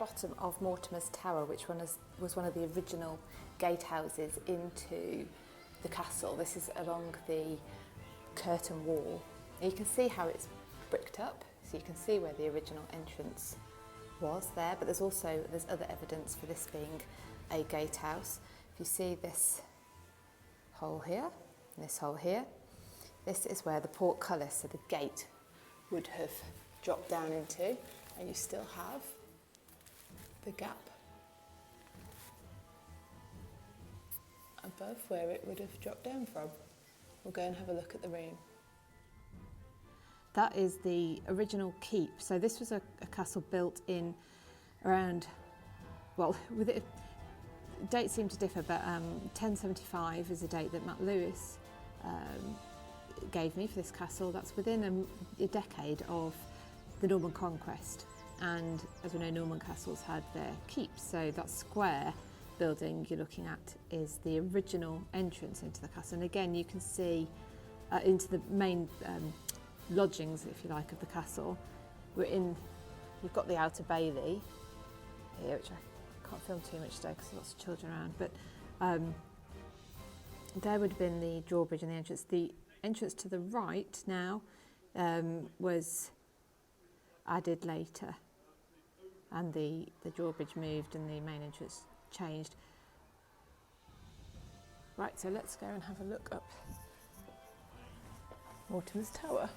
bottom of Mortimer's Tower, which was one of the original gatehouses into the castle. This is along the curtain wall. And you can see how it's bricked up, so you can see where the original entrance was there, but there's other evidence for this being a gatehouse. If you see this hole here, and this hole here, this is where the portcullis, so the gate, would have dropped down into, and you still have the gap above where it would have dropped down from. We'll go and have a look at the room. That is the original keep. So this was a castle built in around, well, dates seem to differ, but 1075 is a date that Matt Lewis gave me for this castle. That's within a decade of the Norman conquest, and as we know, Norman castles had their keeps, so that square building you're looking at is the original entrance into the castle. And again, you can see into the main lodgings, if you like, of the castle. We've got the outer bailey here, which I can't film too much today because there's lots of children around, but there would have been the drawbridge and the entrance. The entrance to the right now was added later, and the drawbridge moved and the main entrance changed. Right, so let's go and have a look up Mortimer's Tower.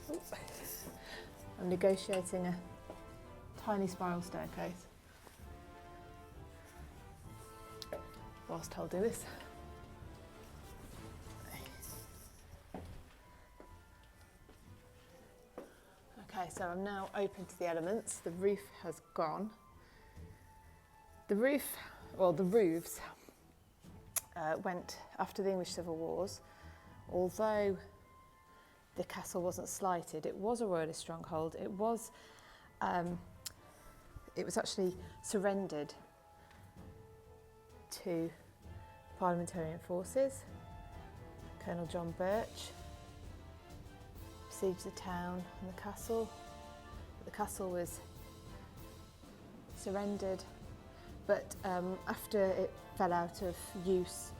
Ooh. I'm negotiating a tiny spiral staircase whilst holding this. Okay, so I'm now open to the elements. The roof has gone. The roofs went after the English Civil Wars. Although the castle wasn't slighted, it was a royalist stronghold. It was actually surrendered to parliamentarian forces. Colonel John Birch besieged the town and the castle. The castle was surrendered, but after it fell out of use,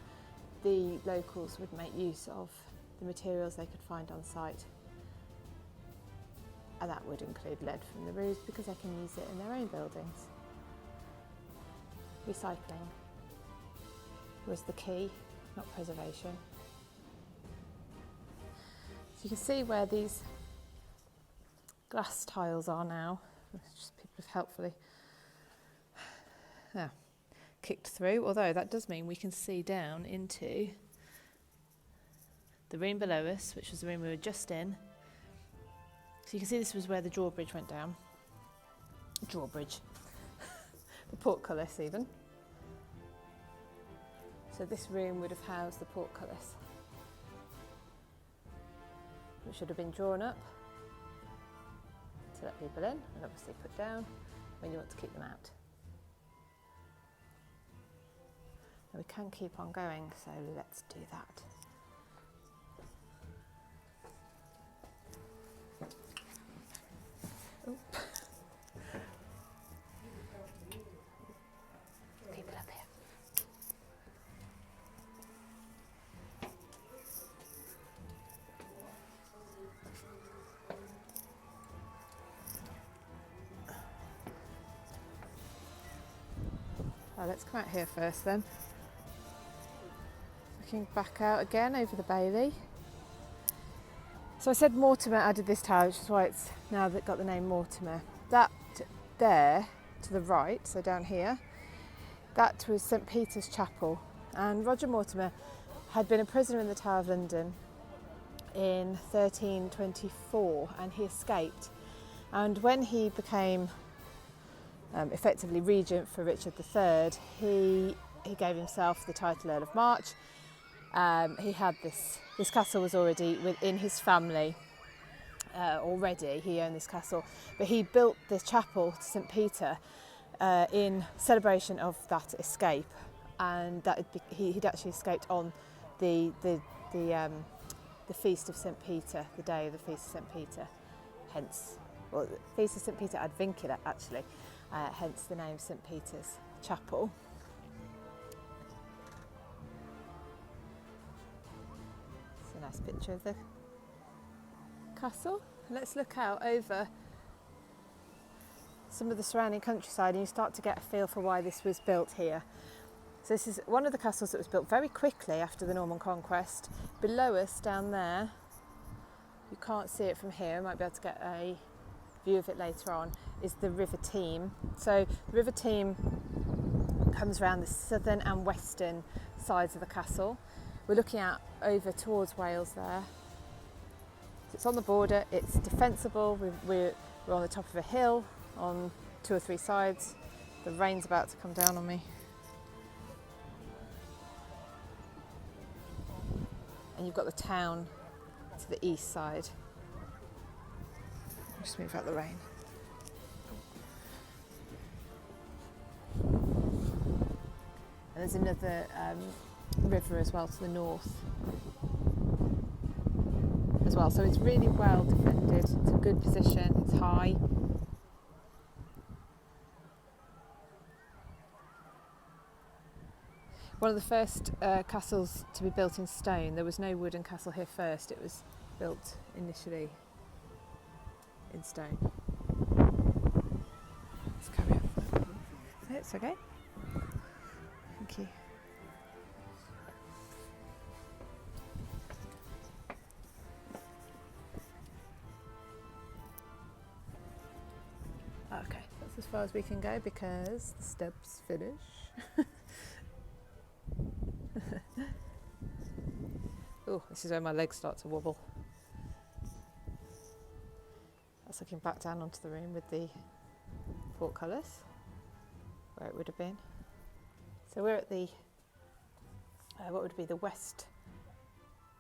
the locals would make use of the materials they could find on site, and that would include lead from the roofs because they can use it in their own buildings. Recycling was the key, not preservation. So you can see where these glass tiles are now. Just people have helpfully kicked through, although that does mean we can see down into the room below us, which was the room we were just in. So you can see this was where the drawbridge went down. Drawbridge. The portcullis even. So this room would have housed the portcullis, which should have been drawn up to let people in, and obviously put down when you want to keep them out. Now we can keep on going, so let's do that. Oop. Keep it up here. Oh, let's come out here first then. Looking back out again over the bailey. So I said Mortimer added this tower, which is why it's now got the name Mortimer. That there to the right, so down here, that was St Peter's Chapel, and Roger Mortimer had been a prisoner in the Tower of London in 1324, and he escaped. And when he became effectively regent for Richard III, he gave himself the title Earl of March. He had this castle was already within his family already. He owned this castle, but he built this chapel to St Peter in celebration of that escape, and that he'd actually escaped on the feast of St Peter, the day of the feast of St Peter. hence, well, the Feast of St Peter ad Vincula actually, hence the name St Peter's Chapel. It's a nice picture of the castle. Let's look out over some of the surrounding countryside and you start to get a feel for why this was built here. So this is one of the castles that was built very quickly after the Norman conquest. Below us down there, you can't see it from here, I might be able to get a view of it later on, is the River Teme. So the River Teme comes around the southern and western sides of the castle. We're looking out over towards Wales there. So it's on the border, it's defensible, we're on the top of a hill on 2 or 3 sides. The rain's about to come down on me. And you've got the town to the east side. I'll just move out the rain. And there's another river as well to the north as well. So it's really well defended. It's a good position, it's high. One of the first castles to be built in stone. There was no wooden castle here first. It was built initially in stone. Let's carry on. It's okay. Thank you. Okay, that's as far as we can go because the steps finish. Oh, this is where my legs start to wobble. That's looking back down onto the room with the portcullis, where it would have been. So we're at the, what would be the west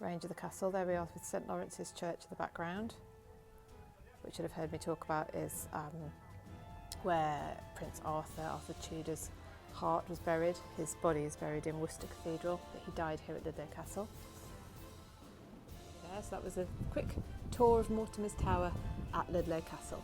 range of the castle. There we are with St Lawrence's Church in the background, which you'll have heard me talk about is where Prince Arthur Tudor's heart was buried. His body is buried in Worcester Cathedral, but he died here at Ludlow Castle. Yeah, so that was a quick tour of Mortimer's Tower at Ludlow Castle.